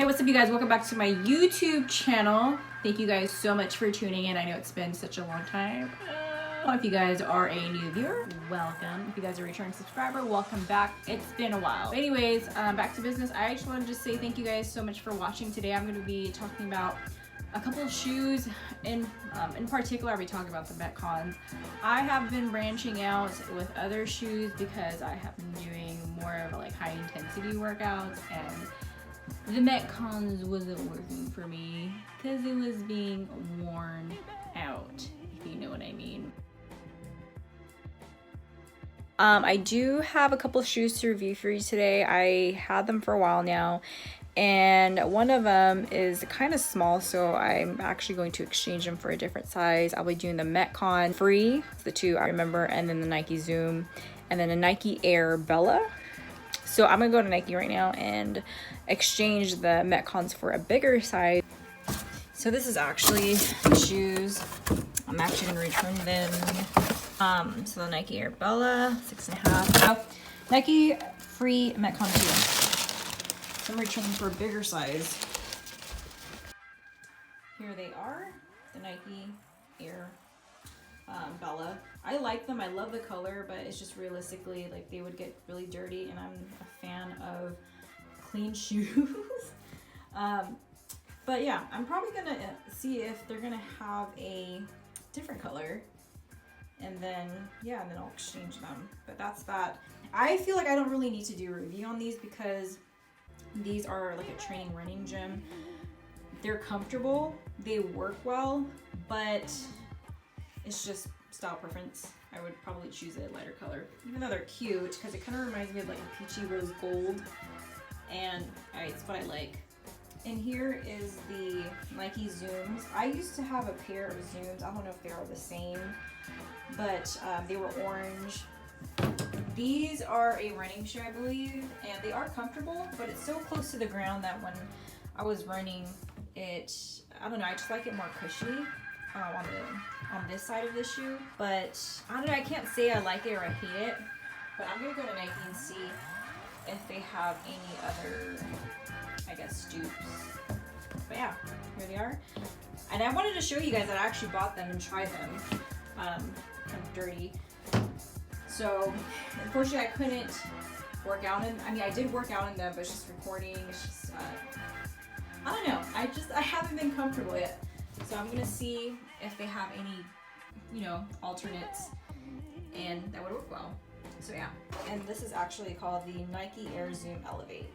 Hey, what's up, you guys? Welcome back to my YouTube channel. Thank you guys so much for tuning in. I know it's been such a long time. If you guys are a new viewer, welcome. If you guys are a returning subscriber, welcome back. It's been a while. But anyways, back to business. I just wanted to say thank you guys so much for watching. Today I'm going to be talking about a couple of shoes. In particular, I'll be talking about the Metcons. I have been branching out with other shoes because I have been doing more of like high intensity workouts, and the Metcons wasn't working for me because it was being worn out, if you know what I mean. I do have a couple of shoes to review for you today. I had them for a while now, and one of them is kind of small, so I'm actually going to exchange them for a different size. I'll be doing the Metcon Free, the two I remember, and then the Nike Zoom, and then a Nike Air Bella. So I'm gonna go to Nike right now and exchange the Metcons for a bigger size. So this is actually the shoes. I'm actually gonna return them. So the Nike Air Bella, 6.5. Now, Nike Free Metcon 2. So I'm returning for a bigger size. Here they are, the Nike Air Bella. I like them. I love the color, but it's just realistically like they would get really dirty, and I'm a fan of clean shoes. But yeah, I'm probably gonna see if they're gonna have a different color, and then I'll exchange them. But that's that. I feel like I don't really need to do a review on these because these are like a training running gym. They're comfortable, they work well, but it's just style preference. I would probably choose a lighter color, even though they're cute, because it kind of reminds me of like a peachy rose gold, and it's what I like. And here is the Nike Zooms. I used to have a pair of Zooms. I don't know if they are the same, but they were orange. These are a running shoe, I believe, and they are comfortable, but it's so close to the ground that when I was running it, I don't know, I just like it more cushiony on this side of the shoe. But I don't know, I can't say I like it or I hate it, but I'm gonna go to Nike and see if they have any other, I guess, dupes. But yeah, here they are. And I wanted to show you guys that I actually bought them and tried them. Kind of dirty. So unfortunately I couldn't work out in, I did work out in them, but it's just recording, it's just, I don't know, I haven't been comfortable yet. So I'm gonna see if they have any, alternates, and that would work well. So yeah, and this is actually called the Nike Air Zoom Elevate.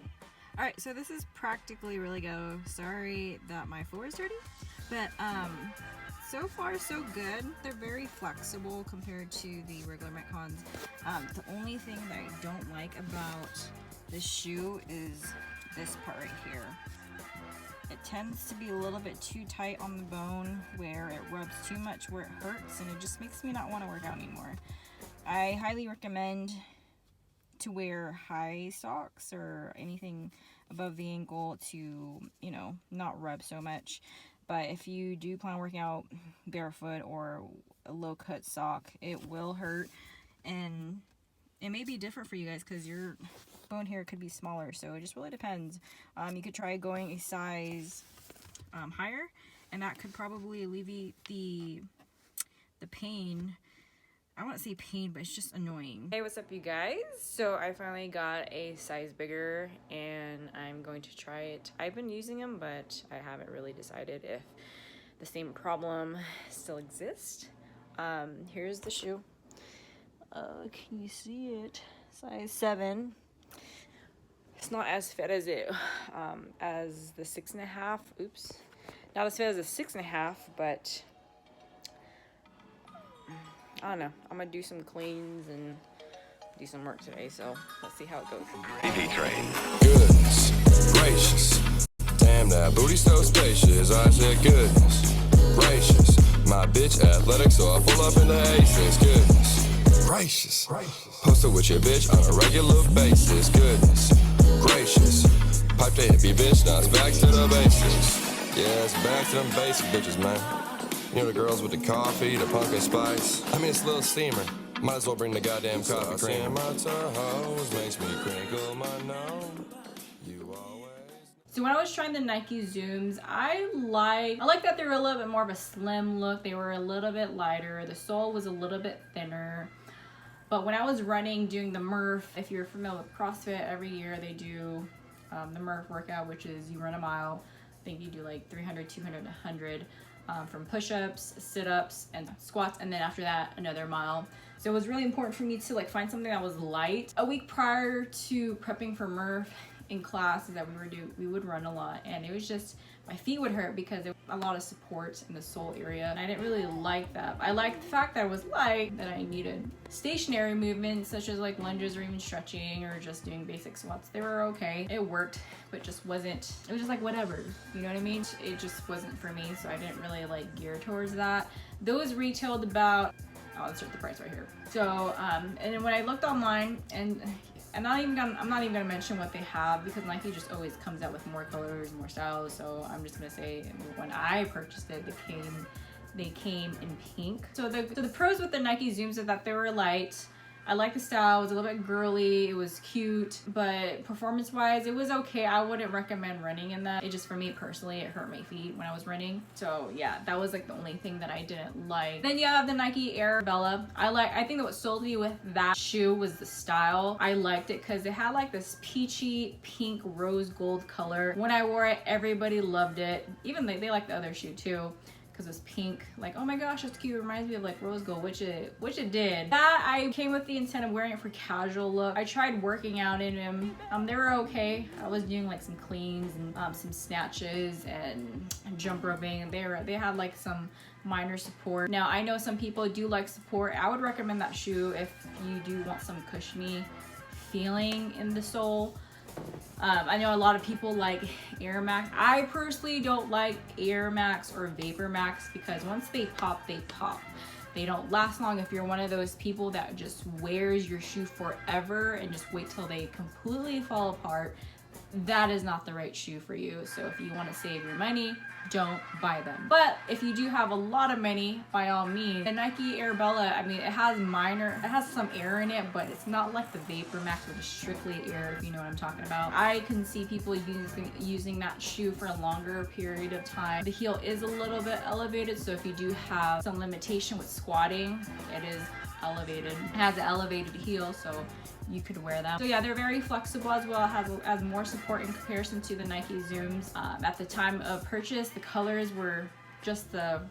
All right, so this is practically really go. Sorry that my floor is dirty, but so far so good. They're very flexible compared to the regular Metcons. The only thing that I don't like about this shoe is this part right here. It tends to be a little bit too tight on the bone where it rubs too much where it hurts, and it just makes me not want to work out anymore. I highly recommend to wear high socks or anything above the ankle to, not rub so much. But if you do plan on working out barefoot or a low cut sock, it will hurt, and it may be different for you guys because your bone here could be smaller, so it just really depends. You could try going a size higher, and that could probably alleviate the pain. I won't say pain, but it's just annoying. Hey, what's up, you guys? So I finally got a size bigger, and I'm going to try it. I've been using them, but I haven't really decided if the same problem still exists. Here's the shoe. Can you see it? Size 7. It's not as fit as as the 6.5. Oops. Not as fit as the 6.5, but I don't know. I'm gonna do some cleans and do some work today, so let's see how it goes. AV train. Goodness gracious. Damn, that booty so spacious. I said goodness gracious. My bitch athletic, so I pull up in the aces. Goodness gracious. Posted with your bitch on a regular basis. Goodness gracious. Pipe the hippie bitch, now it's back to the basics. Yeah, it's back to them basic bitches, man. You know the girls with the coffee, the pumpkin spice. It's a little steamer. Might as well bring the goddamn coffee cream. My toes makes me crinkle my nose. You always. So when I was trying the Nike Zooms, I like that they were a little bit more of a slim look. They were a little bit lighter. The sole was a little bit thinner. But when I was running, doing the Murph, if you're familiar with CrossFit, every year they do the Murph workout, which is you run a mile. I think you do like 300, 200, 100 from push-ups, sit-ups, and squats, and then after that, another mile. So it was really important for me to like find something that was light. A week prior to prepping for Murph in classes that we would run a lot, and it was just, my feet would hurt because there was a lot of support in the sole area, and I didn't really like that. I liked the fact that it was light, that I needed stationary movements such as like lunges or even stretching or just doing basic squats. They were okay. It worked, but just wasn't, it was just like whatever, you know what I mean? It just wasn't for me, so I didn't really like gear towards that. Those retailed about, I'll insert the price right here. So, and then when I looked online, and I'm not even gonna mention what they have because Nike just always comes out with more colors, more styles. So I'm just gonna say when I purchased it, they came in pink. So the pros with the Nike Zooms is that they were light. I like the style. It was a little bit girly. It was cute, but performance-wise, it was okay. I wouldn't recommend running in that. It just, for me personally, it hurt my feet when I was running. So yeah, that was like the only thing that I didn't like. Then you have the Nike Air Bella. I think that what sold me with that shoe was the style. I liked it because it had like this peachy pink rose gold color. When I wore it, everybody loved it. Even they liked the other shoe too, because it's pink. Like, oh my gosh, that's cute. It reminds me of like rose gold, which it did. That I came with the intent of wearing it for casual look. I tried working out in them. They were okay. I was doing like some cleans and some snatches and jump roping. They had like some minor support. Now I know some people do like support. I would recommend that shoe if you do want some cushiony feeling in the sole. I know a lot of people like Air Max. I personally don't like Air Max or Vapor Max because once they pop, they pop. They don't last long. If you're one of those people that just wears your shoe forever and just wait till they completely fall apart, that is not the right shoe for you. So if you want to save your money, don't buy them. But if you do have a lot of money, by all means, the Nike Air Bella, I mean, it has some air in it, but it's not like the Vapor Max, which is strictly air, if you know what I'm talking about. I can see people using that shoe for a longer period of time. The heel is a little bit elevated, so if you do have some limitation with squatting, it is elevated. It has an elevated heel, so you could wear them. So yeah, they're very flexible as well. It has more support in comparison to the Nike Zooms. At the time of purchase, the colors were just the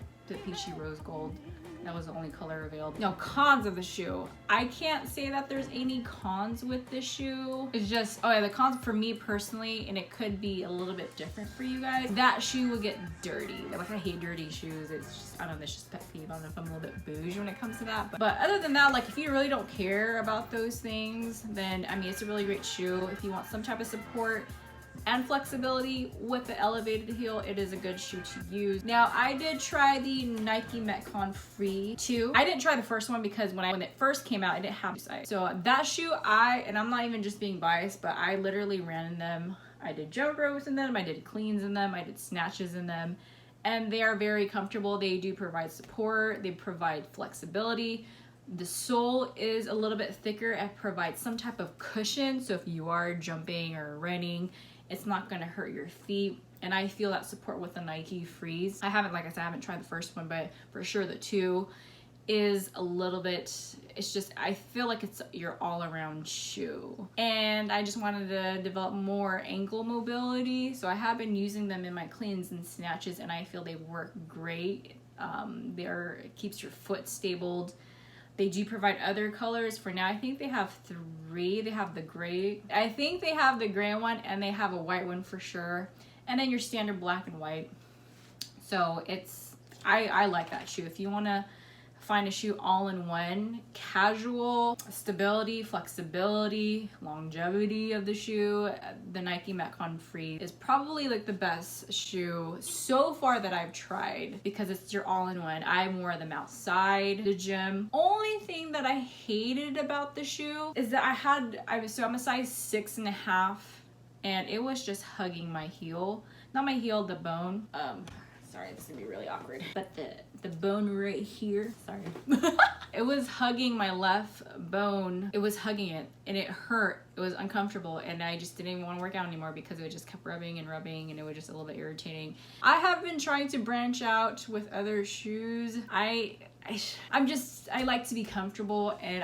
peachy rose gold. That was the only color available. Now, cons of the shoe. I can't say that there's any cons with this shoe. It's just, oh yeah, the cons for me personally, and it could be a little bit different for you guys, that shoe will get dirty. Like, I hate dirty shoes. It's just, I don't know, it's just pet peeve. I don't know if I'm a little bit bougie when it comes to that. But other than that, like, if you really don't care about those things, then, I mean, it's a really great shoe. If you want some type of support and flexibility with the elevated heel, it is a good shoe to use. Now, I did try the Nike Metcon Free 2. I didn't try the first one because when it first came out, it didn't have size. So that shoe, and I'm not even just being biased, but I literally ran in them. I did jump ropes in them, I did cleans in them, I did snatches in them, and they are very comfortable. They do provide support, they provide flexibility. The sole is a little bit thicker and provides some type of cushion, so if you are jumping or running, it's not gonna hurt your feet. And I feel that support with the Nike Freeze. Like I said, I haven't tried the first one, but for sure the 2 is a little bit, it's just, I feel like it's your all-around shoe. And I just wanted to develop more ankle mobility, so I have been using them in my cleans and snatches, and I feel they work great. It keeps your foot stabled. They do provide other colors. For now, I think they have 3. They have the gray. I think they have the gray one, and they have a white one for sure. And then your standard black and white. So I like that shoe. If you want to find a shoe all in one, casual, stability, flexibility, longevity of the shoe, the Nike Metcon Free is probably like the best shoe so far that I've tried because it's your all-in-one. I wore them outside the gym. Only thing that I hated about the shoe is that I'm a size 6.5, and it was just hugging my heel. Not my heel, the bone. sorry, this is gonna be really awkward. But the bone right here, sorry. It was hugging my left bone. It was hugging it and it hurt. It was uncomfortable and I just didn't even want to work out anymore because it just kept rubbing and rubbing and it was just a little bit irritating. I have been trying to branch out with other shoes. I like to be comfortable, and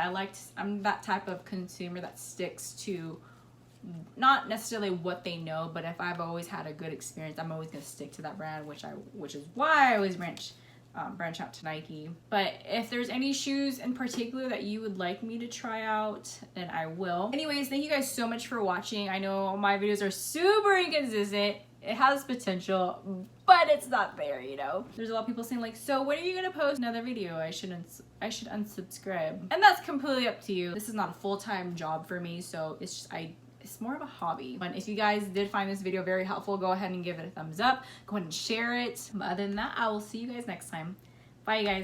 I'm that type of consumer that sticks to not necessarily what they know, but if I've always had a good experience, I'm always gonna stick to that brand, which is why I always branch out to Nike. But if there's any shoes in particular that you would like me to try out, then I will. Anyways, thank you guys so much for watching. I know my videos are super inconsistent. It has potential, but it's not there, you know? There's a lot of people saying like, so when are you gonna post another video? I should unsubscribe. And that's completely up to you. This is not a full-time job for me, so it's just, it's more of a hobby. But if you guys did find this video very helpful, go ahead and give it a thumbs up. Go ahead and share it. But other than that, I will see you guys next time. Bye, you guys.